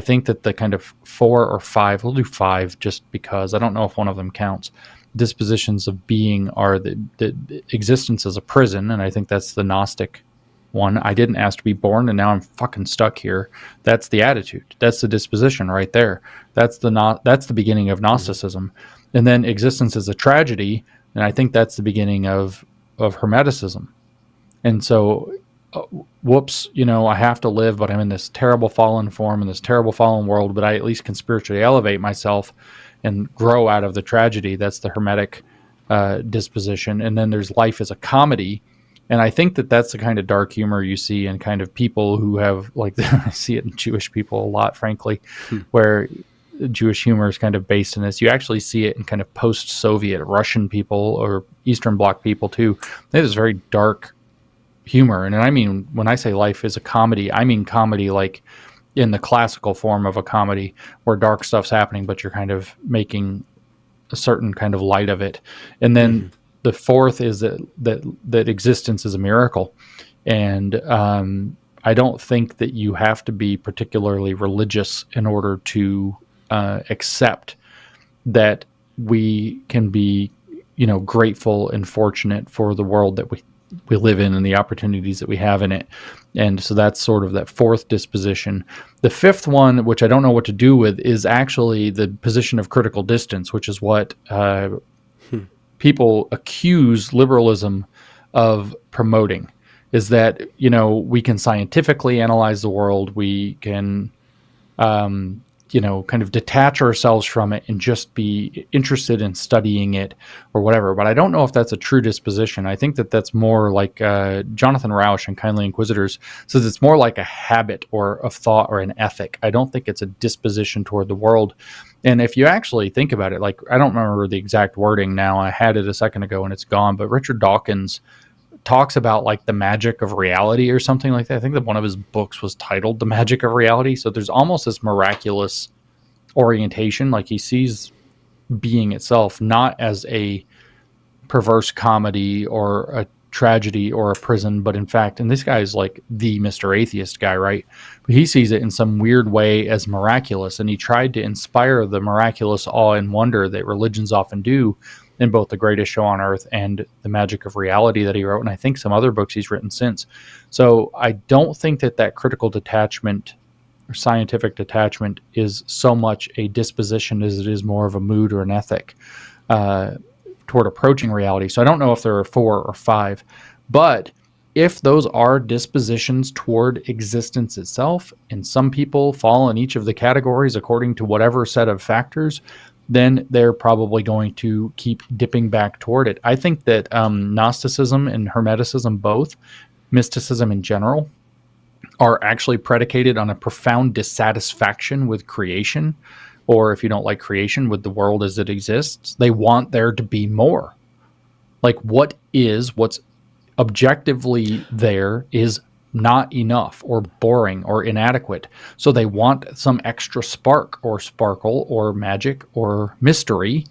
think that the kind of 4 or 5, we'll do 5 just because I don't know if one of them counts, dispositions of being are the existence as a prison, and I think that's the Gnostic one. I didn't ask to be born, and now I'm fucking stuck here. That's the attitude. That's the disposition right there. That's the beginning of Gnosticism. And then existence is a tragedy, and I think that's the beginning of Hermeticism. And so, whoops, I have to live, but I'm in this terrible fallen form, in this terrible fallen world, but I at least can spiritually elevate myself and grow out of the tragedy. That's the Hermetic disposition. And then there's life as a comedy. And I think that that's the kind of dark humor you see in kind of people who have, like, I see it in Jewish people a lot, frankly, where Jewish humor is kind of based in this. You actually see it in kind of post-Soviet Russian people or Eastern Bloc people too. They have this very dark humor. And I mean, when I say life is a comedy, I mean comedy like in the classical form of a comedy where dark stuff's happening, but you're kind of making a certain kind of light of it. And then the fourth is that existence is a miracle. And I don't think that you have to be particularly religious in order to accept that we can be, grateful and fortunate for the world that we live in and the opportunities that we have in it. And so that's sort of that fourth disposition. The fifth one, which I don't know what to do with, is actually the position of critical distance, which is what people accuse liberalism of promoting, is that, we can scientifically analyze the world. We can, kind of detach ourselves from it and just be interested in studying it or whatever. But I don't know if that's a true disposition. I think that that's more like Jonathan Rauch in Kindly Inquisitors says it's more like a habit or of thought or an ethic. I don't think it's a disposition toward the world. And if you actually think about it, like, I don't remember the exact wording now. I had it a second ago and it's gone. But Richard Dawkins talks about like the magic of reality or something like that. I think that one of his books was titled The Magic of Reality. So there's almost this miraculous orientation. Like he sees being itself not as a perverse comedy or a tragedy or a prison, but in fact, and this guy is like the Mr. Atheist guy, right? But he sees it in some weird way as miraculous. And he tried to inspire the miraculous awe and wonder that religions often do in both The Greatest Show on Earth and The Magic of Reality that he wrote, and I think some other books he's written since. So I don't think that critical detachment or scientific detachment is so much a disposition as it is more of a mood or an ethic toward approaching reality. So I don't know if there are 4 or 5, but if those are dispositions toward existence itself, and some people fall in each of the categories according to whatever set of factors, then they're probably going to keep dipping back toward it. I think that Gnosticism and Hermeticism, both, mysticism in general, are actually predicated on a profound dissatisfaction with creation, or if you don't like creation, with the world as it exists. They want there to be more. Like what's objectively there is not enough or boring or inadequate. So they want some extra spark or sparkle or magic or mystery.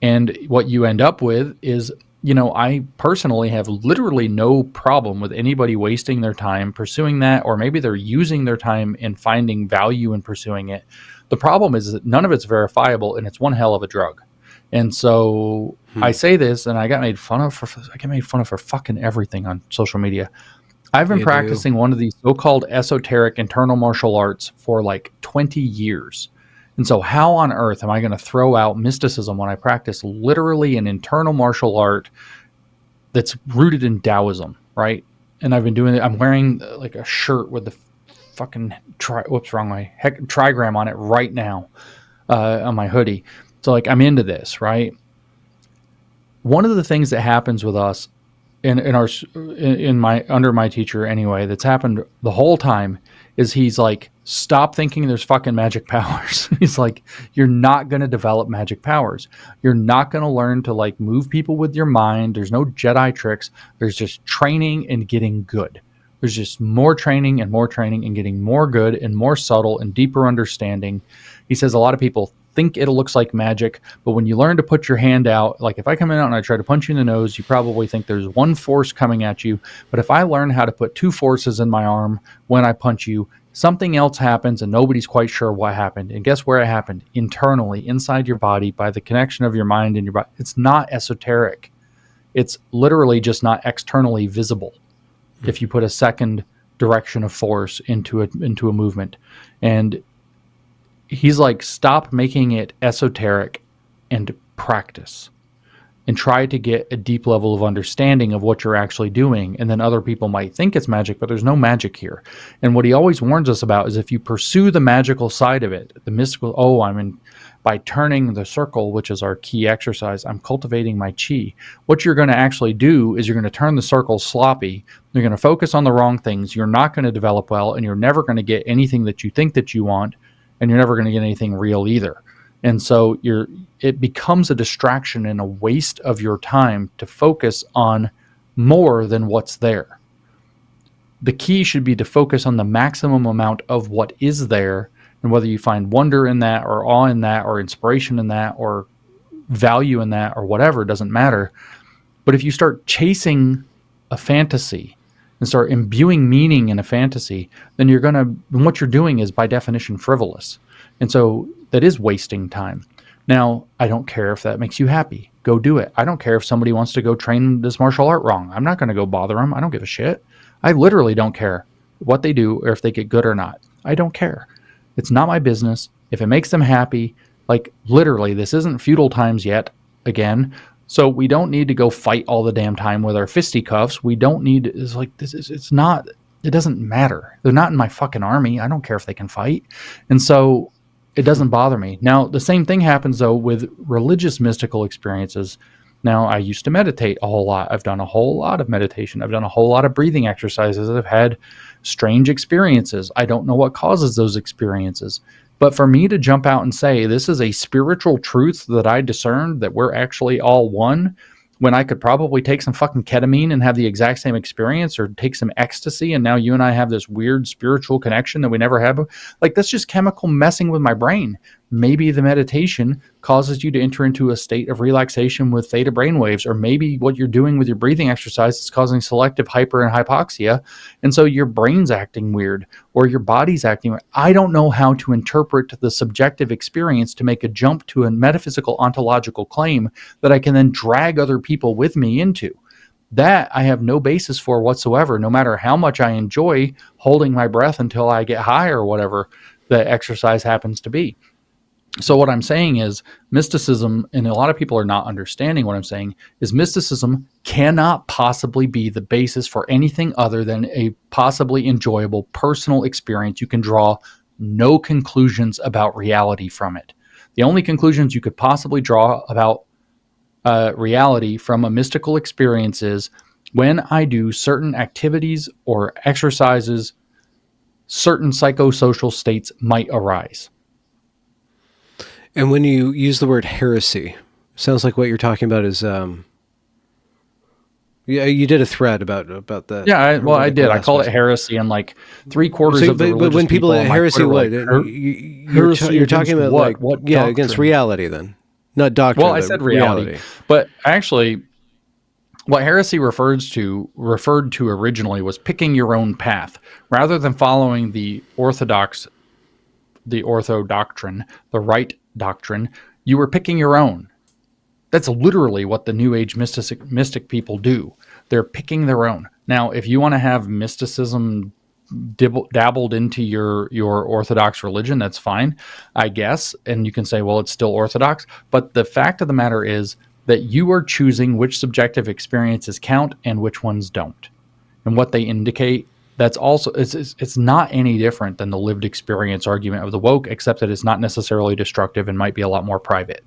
And what you end up with is, I personally have literally no problem with anybody wasting their time pursuing that, or maybe they're using their time and finding value in pursuing it. The problem is that none of it's verifiable and it's one hell of a drug. And so I say this, and I get made fun of for fucking everything on social media. I've been practicing one of these so-called esoteric internal martial arts for like 20 years. And so how on earth am I going to throw out mysticism when I practice literally an internal martial art that's rooted in Taoism, right? And I've been doing it. I'm wearing like a shirt with the fucking trigram on it right now on my hoodie. So like I'm into this, right? One of the things that happens with us under my teacher anyway, that's happened the whole time, is he's like, stop thinking there's fucking magic powers. He's like, you're not going to develop magic powers. You're not going to learn to like move people with your mind. There's no Jedi tricks. There's just training and getting good. There's just more training and getting more good and more subtle and deeper understanding. He says a lot of people think it looks like magic, but when you learn to put your hand out, like if I come in out and I try to punch you in the nose, you probably think there's one force coming at you. But if I learn how to put 2 forces in my arm when I punch you, something else happens and nobody's quite sure what happened. And guess where it happened? Internally, inside your body, by the connection of your mind and your body. It's not esoteric. It's literally just not externally visible. If you put a second direction of force into a movement. And he's like, stop making it esoteric and practice, and try to get a deep level of understanding of what you're actually doing. And then other people might think it's magic, but there's no magic here. And what he always warns us about is if you pursue the magical side of it, the mystical, by turning the circle, which is our key exercise, I'm cultivating my chi. What you're going to actually do is you're going to turn the circle sloppy. You're going to focus on the wrong things. You're not going to develop well, and you're never going to get anything that you think that you want, and you're never going to get anything real either. And so it becomes a distraction and a waste of your time to focus on more than what's there. The key should be to focus on the maximum amount of what is there, and whether you find wonder in that, or awe in that, or inspiration in that, or value in that, or whatever, doesn't matter. But if you start chasing a fantasy and start imbuing meaning in a fantasy, then what you're doing is by definition frivolous. And so that is wasting time. Now, I don't care if that makes you happy. Go do it. I don't care if somebody wants to go train this martial art wrong. I'm not going to go bother them. I don't give a shit. I literally don't care what they do or if they get good or not. I don't care. It's not my business. If it makes them happy, like literally, this isn't feudal times yet, again. So we don't need to go fight all the damn time with our fisticuffs. We don't need, it's not, it doesn't matter. They're not in my fucking army. I don't care if they can fight. And so it doesn't bother me. Now, the same thing happens, though, with religious mystical experiences. Now, I used to meditate a whole lot. I've done a whole lot of meditation. I've done a whole lot of breathing exercises. I've had strange experiences. I don't know what causes those experiences. But for me to jump out and say, this is a spiritual truth that I discerned, that we're actually all one, when I could probably take some fucking ketamine and have the exact same experience, or take some ecstasy, and now you and I have this weird spiritual connection that we never had. Like, that's just chemical messing with my brain. Maybe the meditation causes you to enter into a state of relaxation with theta brainwaves, or maybe what you're doing with your breathing exercise is causing selective hyper and hypoxia, and so your brain's acting weird, or your body's acting weird. I don't know how to interpret the subjective experience to make a jump to a metaphysical ontological claim that I can then drag other people with me into. That I have no basis for whatsoever, no matter how much I enjoy holding my breath until I get high or whatever the exercise happens to be. So what I'm saying is mysticism, and a lot of people are not understanding what I'm saying, is mysticism cannot possibly be the basis for anything other than a possibly enjoyable personal experience. You can draw no conclusions about reality from it. The only conclusions you could possibly draw about reality from a mystical experience is when I do certain activities or exercises, certain psychosocial states might arise. And when you use the word heresy, sounds like what you're talking about is, yeah, you did a thread about that. Yeah, I did. I called it heresy, and like 3/4 of the religious but when people at heresy, what you're talking about, what against reality, then, not doctrine. Well, I said reality, but actually, what heresy referred to originally was picking your own path rather than following the ortho doctrine, the right doctrine. You were picking your own. That's literally what the New Age mystic people do. They're picking their own. Now, if you want to have mysticism dabbled into your Orthodox religion, that's fine, I guess. And you can say, well, it's still Orthodox. But the fact of the matter is that you are choosing which subjective experiences count and which ones don't. And what they indicate, that's also, it's not any different than the lived experience argument of the woke, except that it's not necessarily destructive and might be a lot more private.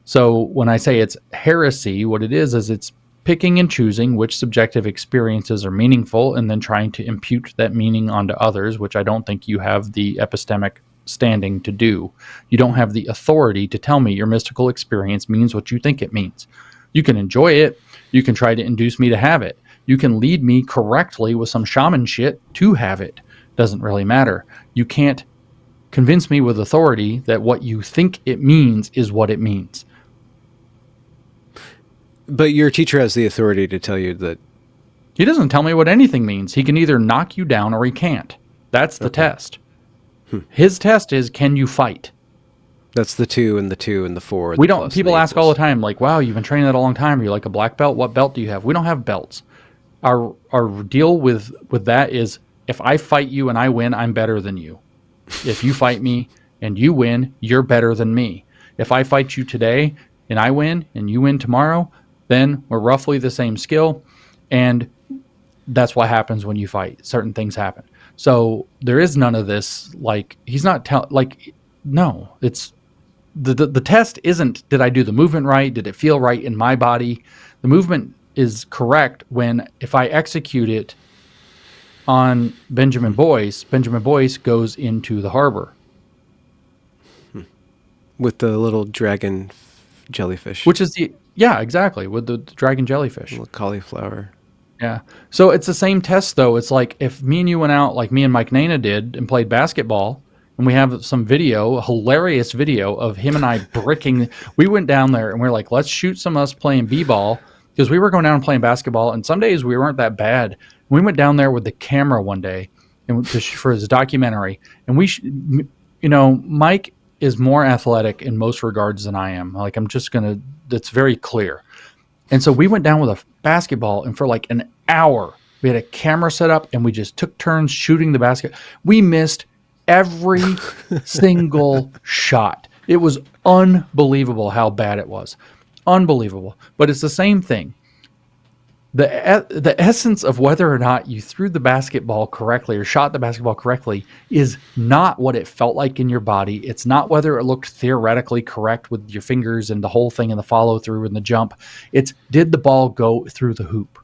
So when I say it's heresy, what it is it's picking and choosing which subjective experiences are meaningful and then trying to impute that meaning onto others, which I don't think you have the epistemic standing to do. You don't have the authority to tell me your mystical experience means what you think it means. You can enjoy it. You can try to induce me to have it. You can lead me correctly with some shaman shit to have it. Doesn't really matter. You can't convince me with authority that what you think it means is what it means. But your teacher has the authority to tell you that. He doesn't tell me what anything means. He can either knock you down or he can't. That's the test. His test is, can you fight? That's the 2 and the 2 and the 4. We don't. People ask all the time, like, "Wow, you've been training that a long time. Are you like a black belt? What belt do you have?" We don't have belts. Our deal with that is, if I fight you and I win, I'm better than you. If you fight me and you win, you're better than me. If I fight you today and I win and you win tomorrow, then we're roughly the same skill, and that's what happens when you fight. Certain things happen. So there is none of this. Like, he's not no. It's the test isn't, did I do the movement right? Did it feel right in my body? The movement is correct if I execute it on Benjamin Boyce goes into the harbor. With the little dragon jellyfish. Which is exactly, with the dragon jellyfish. Little cauliflower. Yeah. So it's the same test, though. It's like if me and you went out, like me and Mike Nana did, and played basketball, and we have some video, a hilarious video of him and I bricking. We went down there and we're like, let's shoot some of us playing b-ball, because we were going down and playing basketball, and some days we weren't that bad. We went down there with the camera one day and for his documentary, and Mike is more athletic in most regards than I am. Like, that's very clear. And so we went down with a basketball, and for like an hour, we had a camera set up, and we just took turns shooting the basket. We missed every single shot. It was unbelievable how bad it was. Unbelievable. But it's the same thing. The essence of whether or not you threw the basketball correctly or shot the basketball correctly is not what it felt like in your body. It's not whether it looked theoretically correct with your fingers and the whole thing and the follow through and the jump. It's, did the ball go through the hoop?